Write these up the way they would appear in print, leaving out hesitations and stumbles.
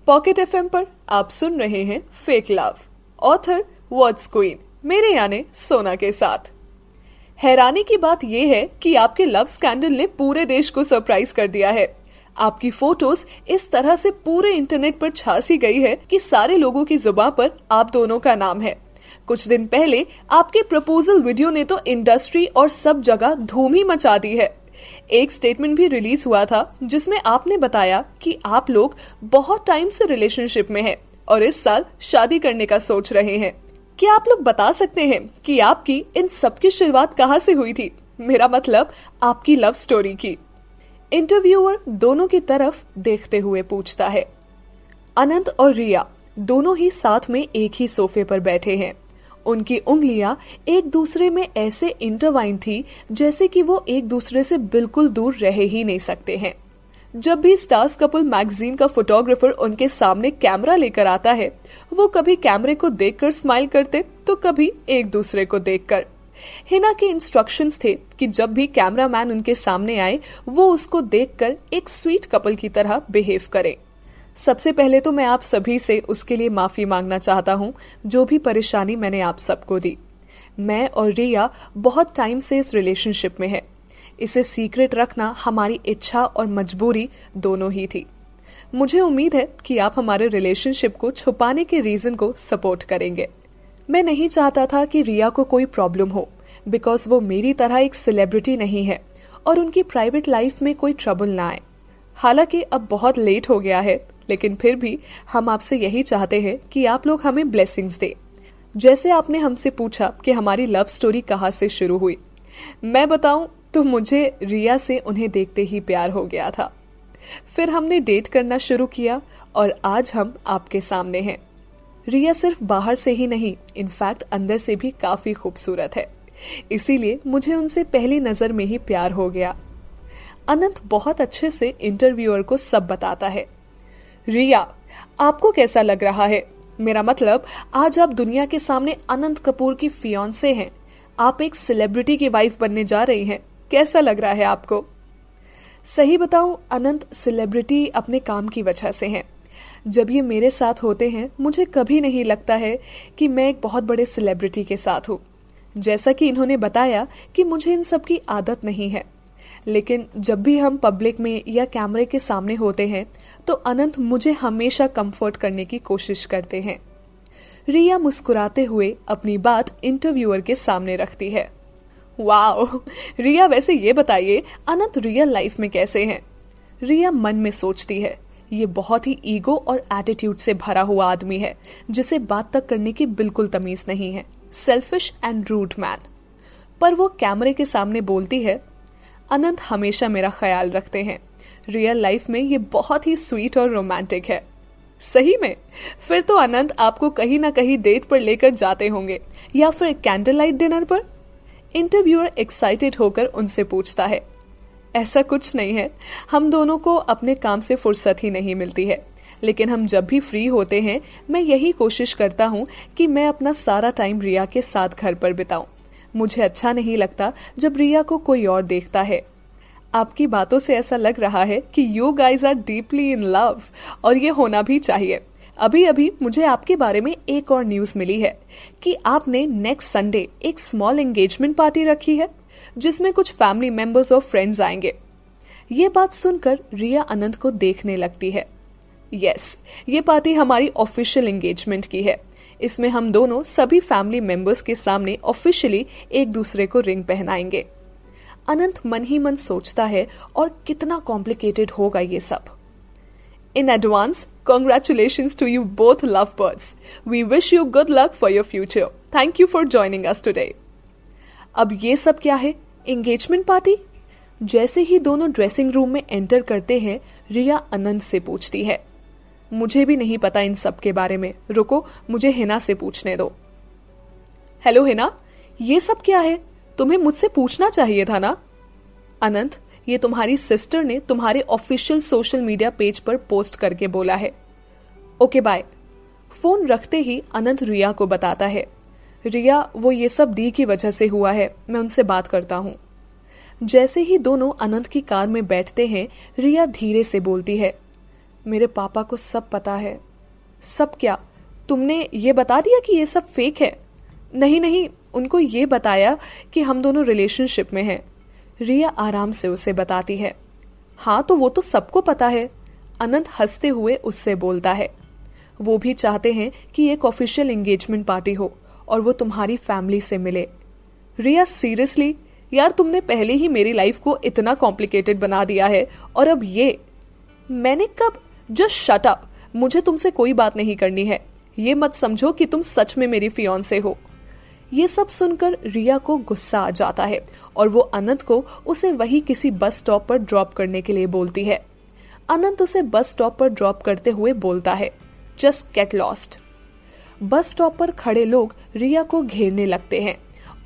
Pocket FM पर आप सुन रहे हैं fake love, author words queen मेरे यानी सोना के साथ। हैरानी की बात यह है कि आपके लव स्कैंडल ने पूरे देश को सरप्राइज कर दिया है। आपकी फोटोज इस तरह से पूरे इंटरनेट पर छा सी गई है कि सारे लोगों की जुबान पर आप दोनों का नाम है। कुछ दिन पहले आपके प्रपोजल वीडियो ने तो इंडस्ट्री और सब जगह धूम ही मचा दी है। एक स्टेटमेंट भी रिलीज हुआ था जिसमें आपने बताया कि आप लोग बहुत टाइम से रिलेशनशिप में हैं और इस साल शादी करने का सोच रहे हैं। क्या आप लोग बता सकते हैं कि आपकी इन सब की शुरुआत कहां से हुई थी? मेरा मतलब आपकी लव स्टोरी की। इंटरव्यूअर दोनों की तरफ देखते हुए पूछता है। अनंत और रिया दोनों ही साथ में एक ही सोफे पर बैठे हैं। उनकी उंगलियां एक दूसरे में ऐसे इंटरवाइन थी जैसे कि वो एक दूसरे से बिल्कुल दूर रह ही नहीं सकते हैं। जब भी स्टार्स कपल मैगजीन का फोटोग्राफर उनके सामने कैमरा लेकर आता है, वो कभी कैमरे को देखकर स्माइल करते तो कभी एक दूसरे को देखकर। हिना के इंस्ट्रक्शंस थे कि जब भी कैमरामैन उनके सामने आए वो उसको देखकर एक स्वीट कपल की तरह बिहेव करे। सबसे पहले तो मैं आप सभी से उसके लिए माफी मांगना चाहता हूँ जो भी परेशानी मैंने आप सबको दी। मैं और रिया बहुत टाइम से इस रिलेशनशिप में है। इसे सीक्रेट रखना हमारी इच्छा और मजबूरी दोनों ही थी। मुझे उम्मीद है कि आप हमारे रिलेशनशिप को छुपाने के रीजन को सपोर्ट करेंगे। मैं नहीं चाहता था कि रिया को कोई प्रॉब्लम हो, बिकॉज वो मेरी तरह एक सेलिब्रिटी नहीं है और उनकी प्राइवेट लाइफ में कोई ट्रबल ना आए। हालांकि अब बहुत लेट हो गया है, लेकिन फिर भी हम आपसे यही चाहते हैं कि आप लोग हमें ब्लेसिंग्स दें। जैसे आपने हमसे पूछा कि हमारी लव स्टोरी कहाँ से शुरू हुई, मैं बताऊं तो मुझे रिया से उन्हें देखते ही प्यार हो गया था। फिर हमने डेट करना शुरू किया और आज हम आपके सामने हैं। रिया सिर्फ बाहर से ही नहीं, इनफैक्ट अंदर से भी काफी खूबसूरत है, इसीलिए मुझे उनसे पहली नजर में ही प्यार हो गया। अनंत बहुत अच्छे से इंटरव्यूअर को सब बताता है। रिया, आपको कैसा लग रहा है? मेरा मतलब, आज आप दुनिया के सामने अनंत कपूर की फियांसे हैं। आप एक सेलिब्रिटी की वाइफ बनने जा रही हैं। कैसा लग रहा है आपको? सही बताऊं, अनंत सेलिब्रिटी अपने काम की वजह से हैं। जब ये मेरे साथ होते हैं मुझे कभी नहीं लगता है कि मैं एक बहुत बड़े सेलिब्रिटी के साथ हूँ। जैसा कि इन्होंने बताया कि मुझे इन सब की आदत नहीं है, लेकिन जब भी हम पब्लिक में या कैमरे के सामने होते हैं तो अनंत मुझे हमेशा कंफर्ट करने की कोशिश करते हैं। रिया मुस्कुराते हुए अपनी बात इंटरव्यूअर के सामने रखती है। वाओ रिया, वैसे ये बताइए अनंत रियल लाइफ में कैसे हैं? रिया मन में सोचती है, ये बहुत ही ईगो और एटीट्यूड से भरा हुआ आदमी है जिसे बात तक करने की बिल्कुल तमीज नहीं है। Selfish and rude man. पर वो कैमरे के सामने बोलती है, अनंत हमेशा मेरा ख्याल रखते हैं। रियल लाइफ में ये बहुत ही स्वीट और रोमांटिक है। सही में? फिर तो अनंत आपको कहीं ना कहीं डेट पर लेकर जाते होंगे या फिर कैंडल लाइट डिनर पर? इंटरव्यूअर एक्साइटेड होकर उनसे पूछता है। ऐसा कुछ नहीं है, हम दोनों को अपने काम से फुर्सत ही नहीं मिलती है, लेकिन हम जब भी फ्री होते हैं मैं यही कोशिश करता हूँ कि मैं अपना सारा टाइम रिया के साथ घर पर बिताऊं। मुझे अच्छा नहीं लगता जब रिया को कोई और देखता है। आपकी बातों से ऐसा लग रहा है कि you guys are deeply in love, और ये होना भी चाहिए। अभी अभी मुझे आपके बारे में एक और न्यूज मिली है कि आपने नेक्स्ट संडे एक स्मॉल एंगेजमेंट पार्टी रखी है जिसमें कुछ फैमिली मेंबर्स और फ्रेंड्स आएंगे। ये बात सुनकर रिया अनंत को देखने लगती है। यस, ये पार्टी हमारी ऑफिशियल एंगेजमेंट की है। इसमें हम दोनों सभी फैमिली मेंबर्स के सामने ऑफिशियली एक दूसरे को रिंग पहनाएंगे। अनंत मन ही मन सोचता है, और कितना कॉम्प्लिकेटेड होगा ये सब। In advance, congratulations to you both lovebirds. We wish you good luck for your future. Thank you for joining us today. अब ये सब क्या है? Engagement party? जैसे ही दोनों ड्रेसिंग रूम में एंटर करते हैं, रिया अनंत से पूछती है, मुझे भी नहीं पता इन सब के बारे में, रुको मुझे हिना से पूछने दो। हेलो हिना, ये सब क्या है? तुम्हें मुझसे पूछना चाहिए था ना। अनंत, ये तुम्हारी सिस्टर ने तुम्हारे ऑफिशियल सोशल मीडिया पेज पर पोस्ट करके बोला है। Okay bye. फोन रखते ही अनंत रिया को बताता है, रिया, वो ये सब दी की वजह से हुआ है, मैं उनसे बात करता हूँ। जैसे ही दोनों अनंत की कार में बैठते हैं, रिया धीरे से बोलती है, मेरे पापा को सब पता है। सब क्या? तुमने ये बता दिया कि ये सब फेक है? नहीं नहीं, उनको ये बताया कि हम दोनों रिलेशनशिप में हैं। रिया आराम से उसे बताती है। हाँ तो वो तो सबको पता है, अनंत हंसते हुए उससे बोलता है। वो भी चाहते हैं कि एक ऑफिशियल एंगेजमेंट पार्टी हो और वो तुम्हारी फैमिली से मिले। रिया सीरियसली? यार तुमने पहले ही मेरी लाइफ को इतना कॉम्प्लिकेटेड बना दिया है और अब ये। मैंने कब? जस्ट शट अप, मुझे तुमसे कोई बात नहीं करनी है। ये मत समझो कि तुम सच में मेरी फियांसे हो। ये सब सुनकर रिया को गुस्सा आ जाता है और वो अनंत को उसे वही किसी बस स्टॉप पर ड्रॉप करने के लिए बोलती है। अनंत उसे बस स्टॉप पर ड्रॉप करते हुए बोलता है, just get lost. Bus stop पर खड़े लोग रिया को घेरने लगते हैं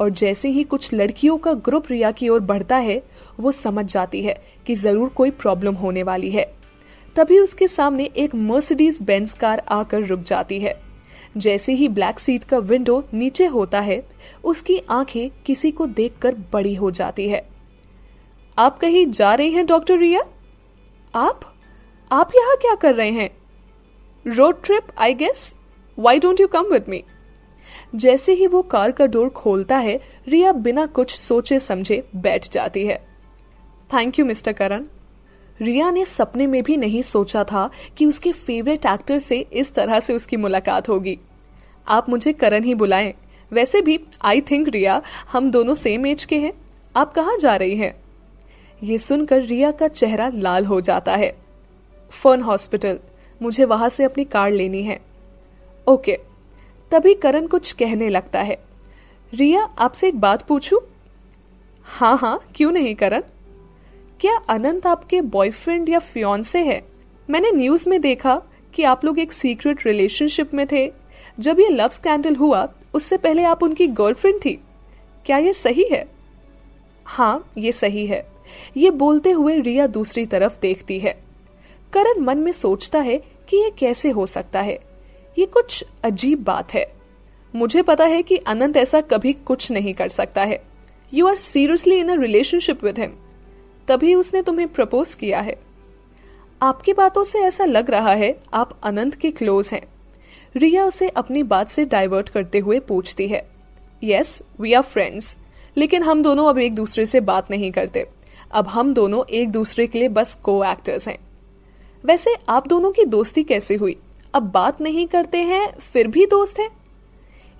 और जैसे ही कुछ लड़कियों का ग्रुप रिया की ओर बढ़ता है, वो समझ जाती है कि जरूर कोई प्रॉब्लम होने वाली है। तभी उसके सामने एक मर्सिडीज बेंज कार आकर रुक जाती है। जैसे ही ब्लैक सीट का विंडो नीचे होता है, उसकी आंखें किसी को देखकर बड़ी हो जाती है। आप कहीं जा रही हैं डॉक्टर रिया? आप यहाँ क्या कर रहे हैं? Road trip I guess. Why don't you come with me? जैसे ही वो कार का डोर खोलता है, रिया बिना कुछ सोचे समझे बैठ जाती है। थैंक यू मिस्टर करण। रिया ने सपने में भी नहीं सोचा था कि उसके फेवरेट एक्टर से इस तरह से उसकी मुलाकात होगी। आप मुझे करण ही बुलाएं। वैसे भी आई थिंक रिया हम दोनों सेम एज के हैं। आप कहाँ जा रही हैं? ये सुनकर रिया का चेहरा लाल हो जाता है। फर्न हॉस्पिटल, मुझे वहां से अपनी कार लेनी है। ओके। तभी करण कुछ कहने लगता है। रिया आपसे एक बात पूछूं? हाँ हाँ, क्यों नहीं करण। क्या अनंत आपके बॉयफ्रेंड या फियांसे है? मैंने न्यूज में देखा कि आप लोग एक सीक्रेट रिलेशनशिप में थे। जब ये लव स्कैंडल हुआ उससे पहले आप उनकी गर्लफ्रेंड थी। क्या ये सही है? हाँ ये सही है। ये बोलते हुए रिया दूसरी तरफ देखती है। करण मन में सोचता है कि ये कैसे हो सकता है। ये कुछ अजीब बात है। मुझे पता है कि अनंत ऐसा कभी कुछ नहीं कर सकता है। You are seriously in a relationship with him, तभी उसने तुम्हें प्रपोज किया है। आपकी बातों से ऐसा लग रहा है आप अनंत के क्लोज हैं। रिया उसे अपनी बात से डाइवर्ट करते हुए पूछती है। यस वी आर फ्रेंड्स, लेकिन हम दोनों अब एक दूसरे से बात नहीं करते। अब हम दोनों एक दूसरे के लिए बस को एक्टर्स हैं। वैसे आप दोनों की दोस्ती कैसे हुई? अब बात नहीं करते हैं फिर भी दोस्त हैं?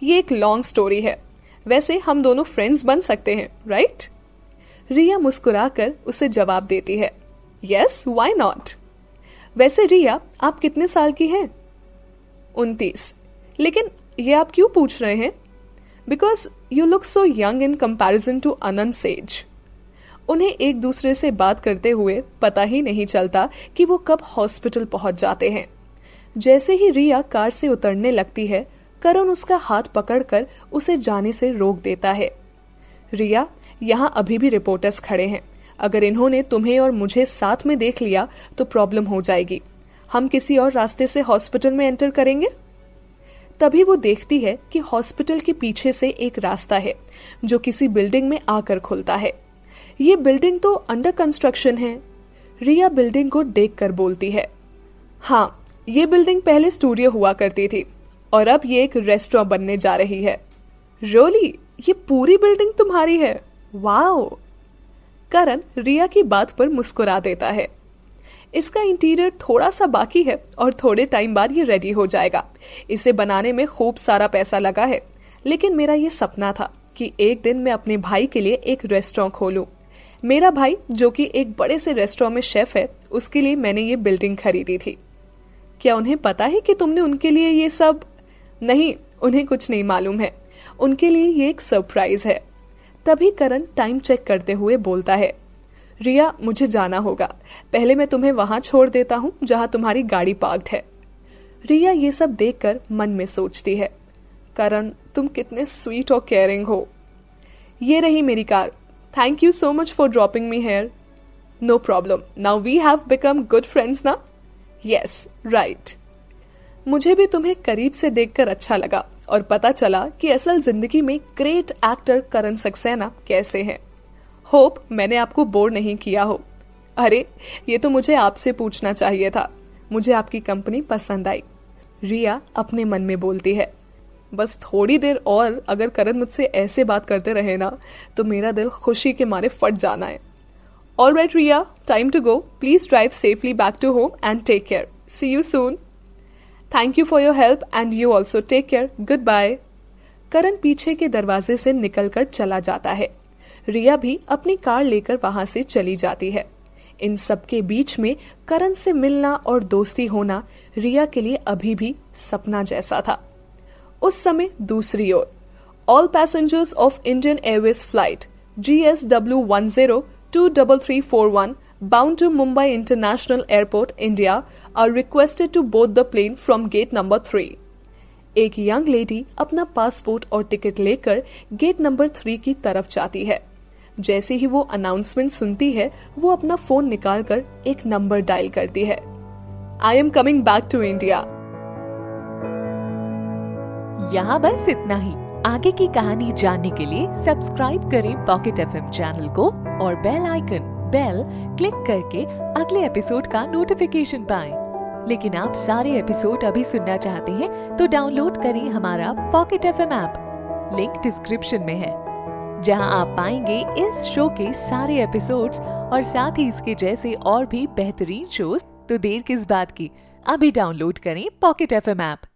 ये एक लॉन्ग स्टोरी है। वैसे हम दोनों फ्रेंड्स बन सकते हैं, राइट? रिया मुस्कुराकर उसे जवाब देती है। Yes why not. वैसे रिया आप कितने साल की हैं? 29। लेकिन ये आप क्यों पूछ रहे हैं? Because you look so young in comparison to Anant age. उन्हें एक दूसरे से बात करते हुए पता ही नहीं चलता कि वो कब हॉस्पिटल पहुंच जाते हैं। जैसे ही रिया कार से उतरने लगती है, करण उसका हाथ पकड़कर उसे जाने से रोक देता है। रिया, यहाँ अभी भी रिपोर्टर्स खड़े हैं। अगर इन्होंने तुम्हें और मुझे साथ में देख लिया तो प्रॉब्लम हो जाएगी। हम किसी और रास्ते से हॉस्पिटल में एंटर करेंगे। तभी वो देखती है कि हॉस्पिटल के पीछे से एक रास्ता है जो किसी बिल्डिंग में आकर खुलता है। ये बिल्डिंग तो अंडर कंस्ट्रक्शन है। रिया बिल्डिंग को देखकर बोलती है। हाँ, ये बिल्डिंग पहले स्टूडियो हुआ करती थी और अब ये एक रेस्टोरेंट बनने जा रही है। रोली, ये पूरी बिल्डिंग तुम्हारी है? वाओ। करण रिया की बात पर मुस्कुरा देता है। इसका इंटीरियर थोड़ा सा बाकी है और थोड़े टाइम बाद ये रेडी हो जाएगा। इसे बनाने में खूब सारा पैसा लगा है, लेकिन मेरा ये सपना था कि एक दिन मैं अपने भाई के लिए एक रेस्टोरेंट खोलूं। मेरा भाई जो कि एक बड़े से रेस्टोरेंट में शेफ है, उसके लिए मैंने ये बिल्डिंग खरीदी थी। क्या उन्हें पता है कि तुमने उनके लिए ये सब? नहीं, उन्हें कुछ नहीं मालूम है। उनके लिए ये एक सरप्राइज है। तभी करण टाइम चेक करते हुए बोलता है। रिया, मुझे जाना होगा। पहले मैं तुम्हें वहां छोड़ देता हूँ जहां तुम्हारी गाड़ी पार्क्ड है। रिया ये सब देखकर मन में सोचती है, करण तुम कितने स्वीट और केयरिंग हो। ये रही मेरी car. Thank you so much for dropping me here. No problem, now we have become good friends ना? Yes right. मुझे भी तुम्हें करीब से देखकर अच्छा लगा और पता चला कि असल जिंदगी में ग्रेट एक्टर करण सक्सेना कैसे हैं। होप मैंने आपको बोर नहीं किया हो। अरे, ये तो मुझे आपसे पूछना चाहिए था। मुझे आपकी कंपनी पसंद आई। रिया अपने मन में बोलती है, बस थोड़ी देर और अगर करण मुझसे ऐसे बात करते रहे ना तो मेरा दिल खुशी के मारे फट जाना है। All right, Riya, time to go. Please drive safely back to home and take care. See you soon. Thank you for your help and you also take care. Goodbye. करण पीछे के दरवाजे से निकलकर चला जाता है। रिया भी अपनी कार लेकर वहां से चली जाती है। इन सब के बीच में करण से मिलना और दोस्ती होना रिया के लिए अभी भी सपना जैसा था। उस समय दूसरी ओर all passengers of Indian airways flight GSW10 23341 bound to Mumbai International Airport, India are requested to board the plane from gate number 3. एक यंग लेडी अपना पासपोर्ट और टिकट लेकर गेट नंबर 3 की तरफ जाती है। जैसे ही वो अनाउंसमेंट सुनती है वो अपना फोन निकालकर एक नंबर डायल करती है। I am coming back to India. यहाँ बस इतना ही। आगे की कहानी जानने के लिए सब्सक्राइब करें पॉकेट FM चैनल को और बेल आइकन क्लिक करके अगले एपिसोड का नोटिफिकेशन पाएं। लेकिन आप सारे एपिसोड अभी सुनना चाहते हैं तो डाउनलोड करें हमारा pocket FM app. Link description में है, जहां आप पाएंगे इस शो के सारे एपिसोड्स और साथ ही इसके जैसे और भी बेहतरीन शोज। तो देर किस बात की, अभी डाउनलोड करें पॉकेट FM ऐप।